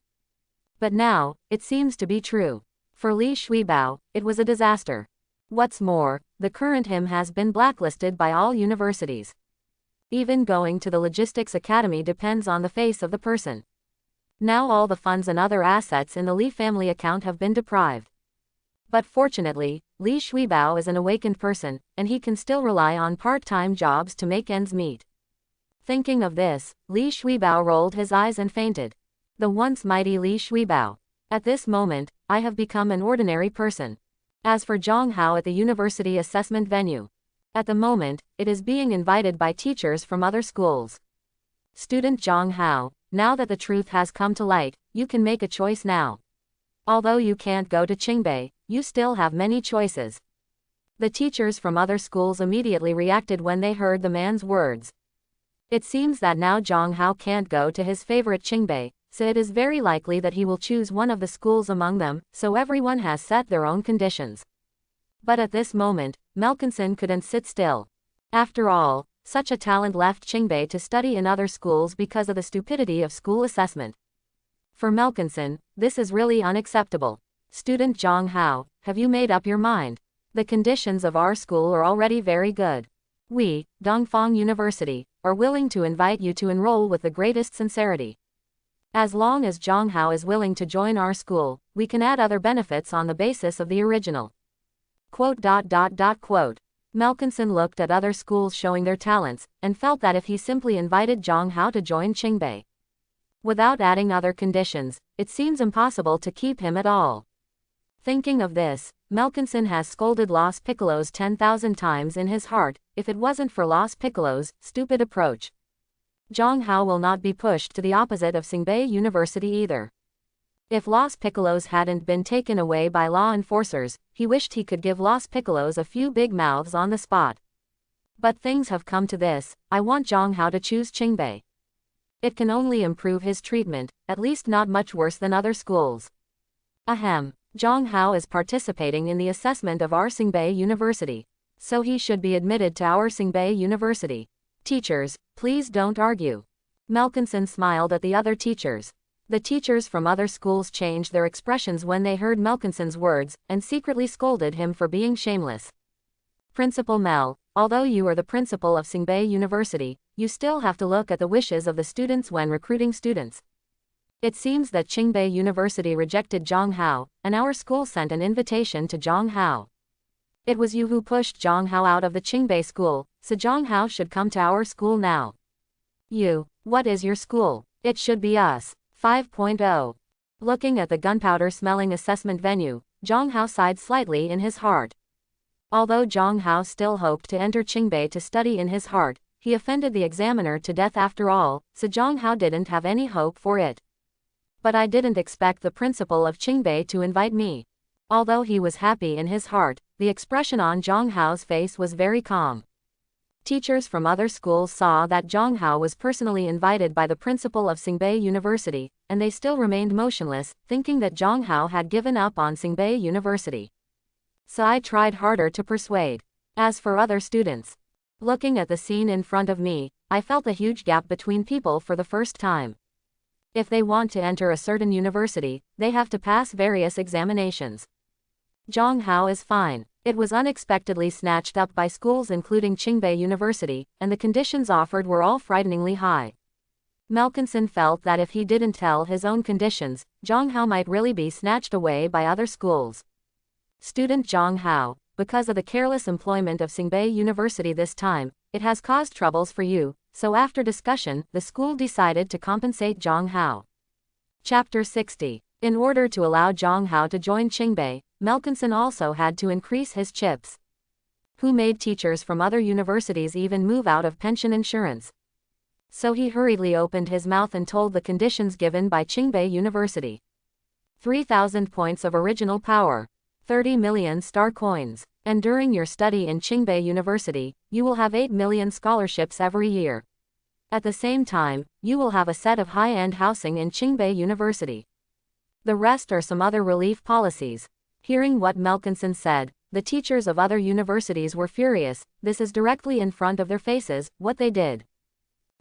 S1: But now, it seems to be true. For Li Shuibao, it was a disaster. What's more, the current him has been blacklisted by all universities. Even going to the logistics academy depends on the face of the person. Now all the funds and other assets in the Li family account have been deprived. But fortunately, Li Shuibao is an awakened person, and he can still rely on part-time jobs to make ends meet. Thinking of this, Li Shuibao rolled his eyes and fainted. The once mighty Li Shuibao. At this moment, I have become an ordinary person. As for Zhang Hao at the university assessment venue, at the moment, it is being invited by teachers from other schools. Student Zhang Hao, now that the truth has come to light, you can make a choice now. Although you can't go to Qingbei, you still have many choices. The teachers from other schools immediately reacted when they heard the man's words. It seems that now Zhang Hao can't go to his favorite Qingbei, so it is very likely that he will choose one of the schools among them, so everyone has set their own conditions. But at this moment, Melkinson couldn't sit still. After all, such a talent left Qingbei to study in other schools because of the stupidity of school assessment. For Melkinson, this is really unacceptable. Student Zhang Hao, have you made up your mind? The conditions of our school are already very good. We, Dongfang University, are willing to invite you to enroll with the greatest sincerity. As long as Zhang Hao is willing to join our school, we can add other benefits on the basis of the original. Melkinson looked at other schools showing their talents, and felt that if he simply invited Zhang Hao to join Qingbei, without adding other conditions, it seems impossible to keep him at all. Thinking of this, Melkinson has scolded Los Piccolos 10,000 times in his heart. If it wasn't for Los Piccolos' stupid approach, Zhang Hao will not be pushed to the opposite of Qingbei University either. If Los Piccolos hadn't been taken away by law enforcers, he wished he could give Los Piccolos a few big mouths on the spot. But things have come to this. I want Zhang Hao to choose Qingbei. It can only improve his treatment, at least not much worse than other schools. Ahem. Zhang Hao is participating in the assessment of our Qingbei University, so he should be admitted to our Qingbei University. Teachers, please don't argue. Melkinson smiled at the other teachers. The teachers from other schools changed their expressions when they heard Melkinson's words, and secretly scolded him for being shameless. Principal Mel, although you are the principal of Singbei University, you still have to look at the wishes of the students when recruiting students. It seems that Qingbei University rejected Zhang Hao, and our school sent an invitation to Zhang Hao. It was you who pushed Zhang Hao out of the Qingbei school, so Zhang Hao should come to our school now. You, what is your school? It should be us. 5.0. Looking at the gunpowder-smelling assessment venue, Zhang Hao sighed slightly in his heart. Although Zhang Hao still hoped to enter Qingbei to study in his heart, he offended the examiner to death after all, so Zhang Hao didn't have any hope for it. But I didn't expect the principal of Qingbei to invite me. Although he was happy in his heart, the expression on Zhang Hao's face was very calm. Teachers from other schools saw that Zhang Hao was personally invited by the principal of Singbei University, and they still remained motionless, thinking that Zhang Hao had given up on Singbei University. So I tried harder to persuade. As for other students, looking at the scene in front of me, I felt a huge gap between people for the first time. If they want to enter a certain university, they have to pass various examinations. Zhang Hao is fine. It was unexpectedly snatched up by schools including Qingbei University, and the conditions offered were all frighteningly high. Melkinson felt that if he didn't tell his own conditions, Zhang Hao might really be snatched away by other schools. Student Zhang Hao, because of the careless employment of Singbei University this time, it has caused troubles for you, so after discussion, the school decided to compensate Zhang Hao. Chapter 60. In order to allow Zhang Hao to join Qingbei, Melkinson also had to increase his chips. Who made teachers from other universities even move out of pension insurance? So he hurriedly opened his mouth and told the conditions given by Qingbei University. 3,000 points of original power. 30 million star coins. And during your study in Qingbei University, you will have 8 million scholarships every year. At the same time, you will have a set of high-end housing in Qingbei University. The rest are some other relief policies. Hearing what Melkinson said, the teachers of other universities were furious. This is directly in front of their faces, what they did.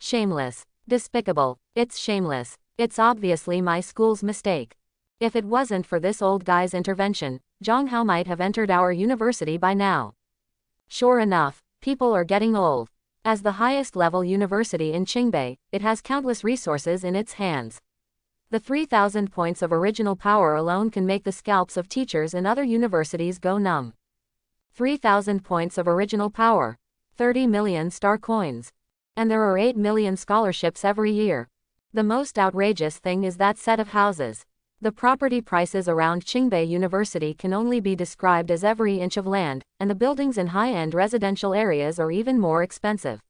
S1: Shameless. Despicable. It's shameless. It's obviously my school's mistake. If it wasn't for this old guy's intervention, Zhang Hao might have entered our university by now. Sure enough, people are getting old. As the highest level university in Qingbei, it has countless resources in its hands. The 3,000 points of original power alone can make the scalps of teachers in other universities go numb. 3,000 points of original power. 30 million star coins. And there are 8 million scholarships every year. The most outrageous thing is that set of houses. The property prices around Qingbei University can only be described as every inch of land, and the buildings in high-end residential areas are even more expensive.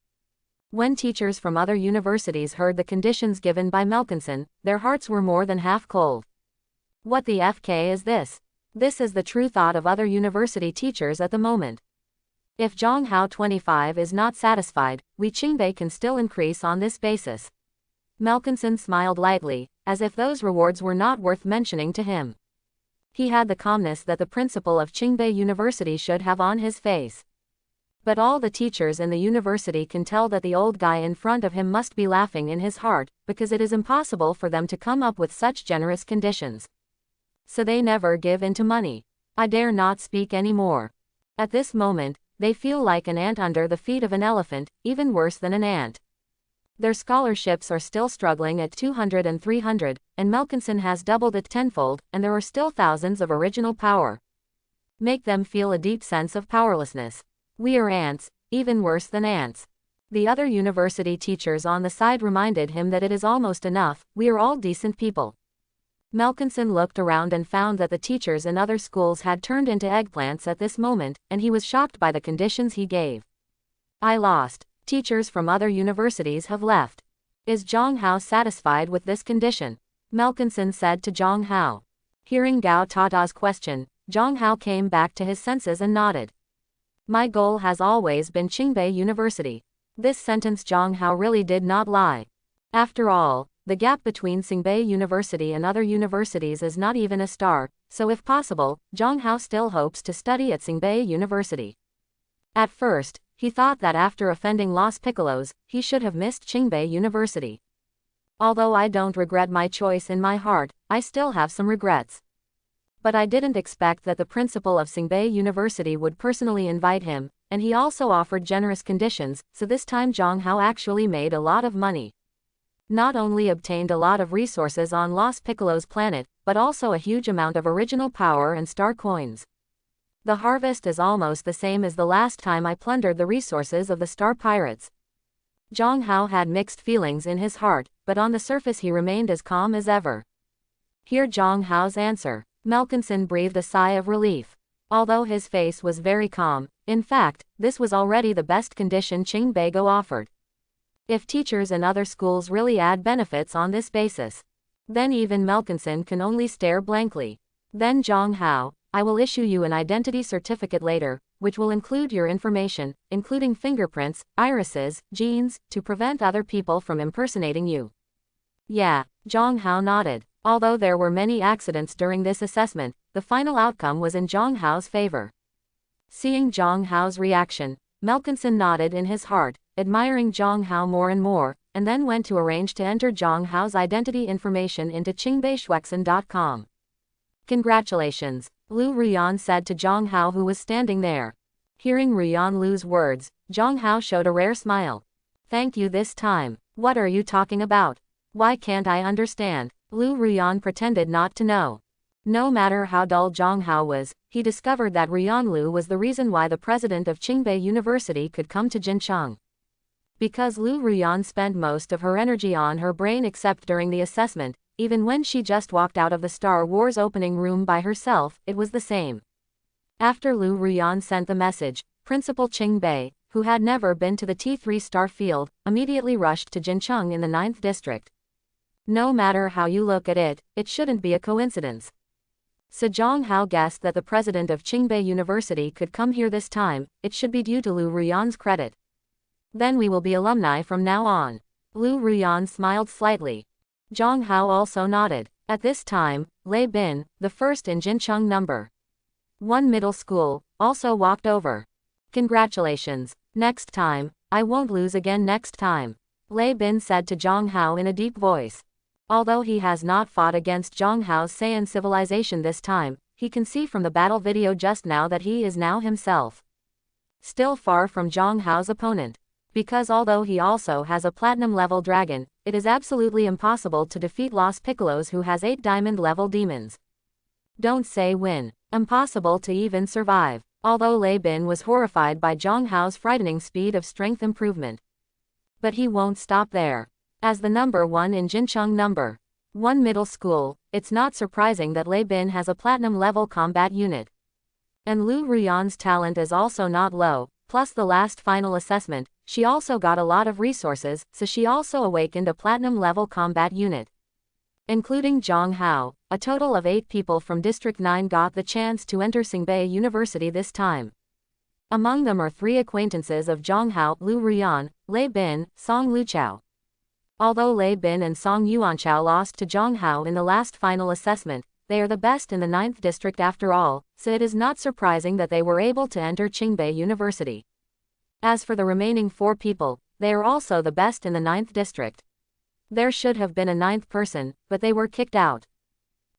S1: When teachers from other universities heard the conditions given by Melkinson, their hearts were more than half cold. What the FK is this? This is the true thought of other university teachers at the moment. If Zhang Hao 25 is not satisfied, we Qingbei can still increase on this basis. Melkinson smiled lightly, as if those rewards were not worth mentioning to him. He had the calmness that the principal of Qingbei University should have on his face. But all the teachers in the university can tell that the old guy in front of him must be laughing in his heart, because it is impossible for them to come up with such generous conditions. So they never give in to money. I dare not speak any more. At this moment, they feel like an ant under the feet of an elephant, even worse than an ant. Their scholarships are still struggling at 200 and 300, and Melkinson has doubled it tenfold, and there are still thousands of original power. Make them feel a deep sense of powerlessness. We are ants, even worse than ants. The other university teachers on the side reminded him that it is almost enough, we are all decent people. Melkinson looked around and found that the teachers in other schools had turned into eggplants at this moment, and he was shocked by the conditions he gave. I lost. Teachers from other universities have left. Is Zhang Hao satisfied with this condition? Melkinson said to Zhang Hao. Hearing Gao Tata's question, Zhang Hao came back to his senses and nodded. My goal has always been Qingbei University. This sentence Zhang Hao really did not lie. After all, the gap between Singbei University and other universities is not even a star, so if possible, Zhang Hao still hopes to study at Singbei University. At first, he thought that after offending Los Piccolos, he should have missed Qingbei University. Although I don't regret my choice in my heart, I still have some regrets. But I didn't expect that the principal of Qingbei University would personally invite him, and he also offered generous conditions, so this time Zhang Hao actually made a lot of money. Not only obtained a lot of resources on Los Piccolo's planet, but also a huge amount of original power and star coins. The harvest is almost the same as the last time I plundered the resources of the star pirates. Zhang Hao had mixed feelings in his heart, but on the surface he remained as calm as ever. Hear Zhang Hao's answer. Melkinson breathed a sigh of relief. Although his face was very calm, in fact, this was already the best condition Qingbei offered. If teachers and other schools really add benefits on this basis, then even Melkinson can only stare blankly. Then Zhang Hao, I will issue you an identity certificate later, which will include your information, including fingerprints, irises, genes, to prevent other people from impersonating you. Yeah, Zhang Hao nodded. Although there were many accidents during this assessment, the final outcome was in Zhang Hao's favor. Seeing Zhang Hao's reaction, Melkinson nodded in his heart, admiring Zhang Hao more and more, and then went to arrange to enter Zhang Hao's identity information into qingbeishuexin.com. Congratulations, Lu Ruyan said to Zhang Hao, who was standing there. Hearing Ruyan Lu's words, Zhang Hao showed a rare smile. Thank you this time. What are you talking about? Why can't I understand? Lu Ruyan pretended not to know. No matter how dull Zhang Hao was, he discovered that Ruyan Lu was the reason why the president of Qingbei University could come to Jincheng. Because Lu Ruyan spent most of her energy on her brain except during the assessment, even when she just walked out of the Star Wars opening room by herself, it was the same. After Lu Ruyan sent the message, Principal Qingbei, who had never been to the T3 star field, immediately rushed to Jincheng in the 9th district. No matter how you look at it, it shouldn't be a coincidence. So Zhang Hao guessed that the president of Qingbei University could come here this time, it should be due to Lu Ruyan's credit. Then we will be alumni from now on. Lu Ruyan smiled slightly. Zhang Hao also nodded. At this time, Lei Bin, the first in Jincheng No. 1 middle school, also walked over. Congratulations. Next time, I won't lose again next time, Lei Bin said to Zhang Hao in a deep voice. Although he has not fought against Zhang Hao's Saiyan civilization this time, he can see from the battle video just now that he is now himself still far from Zhang Hao's opponent. Because although he also has a platinum level dragon, it is absolutely impossible to defeat Los Piccolos, who has 8 diamond level demons. Don't say win. Impossible to even survive. Although Lei Bin was horrified by Zhang Hao's frightening speed of strength improvement. But he won't stop there. As the number 1 in Jincheng No. 1 middle school, it's not surprising that Lei Bin has a platinum level combat unit. And Lu Ruyan's talent is also not low, plus the last final assessment, she also got a lot of resources, so she also awakened a platinum level combat unit. Including Zhang Hao, a total of 8 people from District 9 got the chance to enter Qingbei University this time. Among them are 3 acquaintances of Zhang Hao, Lu Ruyan, Lei Bin, Song Luchao. Although Lei Bin and Song Yuanchao lost to Zhang Hao in the last final assessment, they are the best in the 9th district after all, so it is not surprising that they were able to enter Qingbei University. As for the remaining 4 people, they are also the best in the 9th district. There should have been a 9th person, but they were kicked out.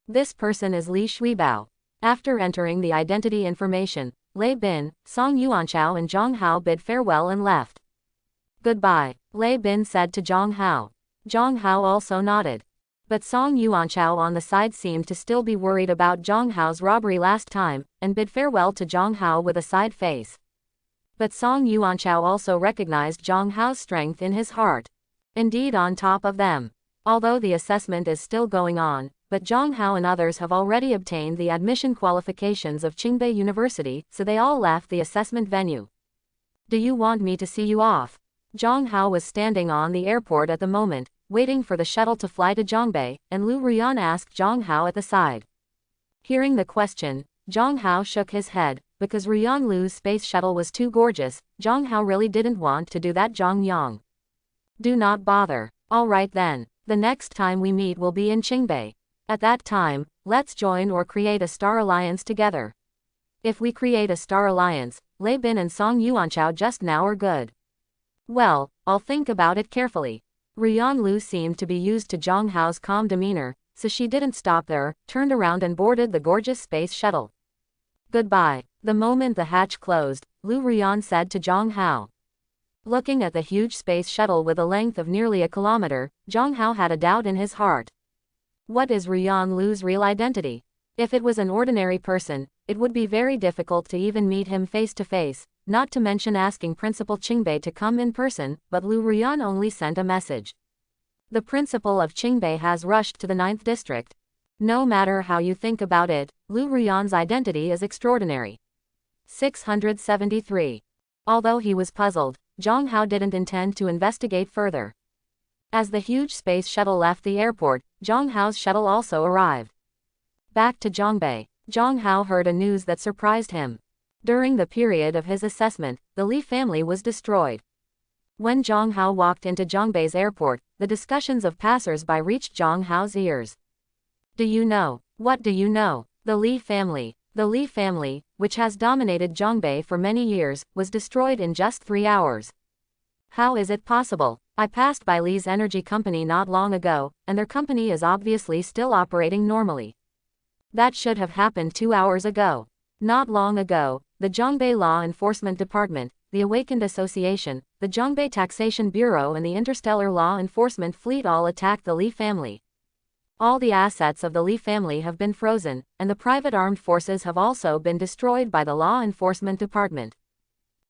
S1: This person is Li Shuibao. After entering the identity information, Lei Bin, Song Yuanchao and Zhang Hao bid farewell and left. Goodbye, Lei Bin said to Zhang Hao. Zhang Hao also nodded. But Song Yuanchao on the side seemed to still be worried about Zhang Hao's robbery last time, and bid farewell to Zhang Hao with a side face. But Song Yuanchao also recognized Zhang Hao's strength in his heart. Indeed, on top of them. Although the assessment is still going on, but Zhang Hao and others have already obtained the admission qualifications of Qingbei University, so they all left the assessment venue. Do you want me to see you off? Zhang Hao was standing on the airport at the moment, waiting for the shuttle to fly to Zhongbei, and Lu Ruyan asked Zhang Hao at the side. Hearing the question, Zhang Hao shook his head. Because Ruyan Lu's space shuttle was too gorgeous, Zhang Hao really didn't want to do that. Zhang Yang. Do not bother. Alright then, the next time we meet will be in Qingbei. At that time, let's join or create a star alliance together. If we create a star alliance, Lei Bin and Song Yuanchao just now are good. Well, I'll think about it carefully. Rian Lu seemed to be used to Zhang Hao's calm demeanor, so she didn't stop there, turned around and boarded the gorgeous space shuttle. Goodbye. The moment the hatch closed, Lu Rian said to Zhang Hao. Looking at the huge space shuttle with a length of nearly a kilometer, Zhang Hao had a doubt in his heart. What is Rian Lu's real identity? If it was an ordinary person, it would be very difficult to even meet him face to face, not to mention asking Principal Qingbei to come in person, but Lu Rian only sent a message. The principal of Qingbei has rushed to the 9th district. No matter how you think about it, Lu Rian's identity is extraordinary. 673. Although he was puzzled, Zhang Hao didn't intend to investigate further. As the huge space shuttle left the airport, Zhang Hao's shuttle also arrived. Back to Zhongbei, Zhang Hao heard a news that surprised him. During the period of his assessment, the Li family was destroyed. When Zhang Hao walked into Zhongbei's airport, the discussions of passers-by reached Zhang Hao's ears. Do you know? What do you know? The Li family. The Li family, which has dominated Zhongbei for many years, was destroyed in just 3 hours. How is it possible? I passed by Li's energy company not long ago, and their company is obviously still operating normally. That should have happened 2 hours ago. Not long ago, the Zhongbei Law Enforcement Department, the Awakened Association, the Zhongbei Taxation Bureau and the Interstellar Law Enforcement Fleet all attacked the Li family. All the assets of the Li family have been frozen, and the private armed forces have also been destroyed by the Law Enforcement Department.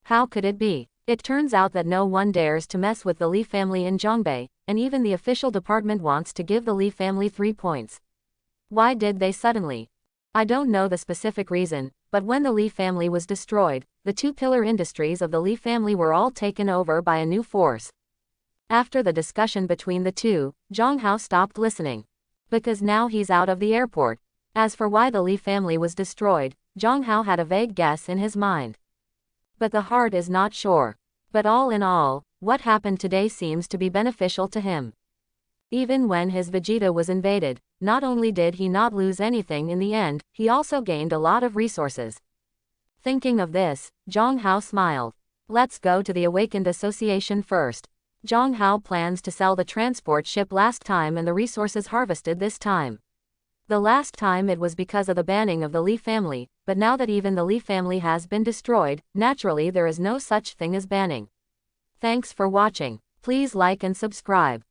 S1: How could it be? It turns out that no one dares to mess with the Li family in Zhongbei, and even the official department wants to give the Li family 3 points. Why did they suddenly? I don't know the specific reason, but when the Li family was destroyed, the 2 pillar industries of the Li family were all taken over by a new force. After the discussion between the two, Zhang Hao stopped listening. Because now he's out of the airport. As for why the Li family was destroyed, Zhang Hao had a vague guess in his mind. But the heart is not sure. But all in all, what happened today seems to be beneficial to him. Even when his Vegeta was invaded, not only did he not lose anything in the end, he also gained a lot of resources. Thinking of this, Zhang Hao smiled. Let's go to the Awakened Association first. Zhang Hao plans to sell the transport ship last time and the resources harvested this time. The last time it was because of the banning of the Li family, but now that even the Li family has been destroyed, naturally there is no such thing as banning. Thanks for watching. Please like and subscribe.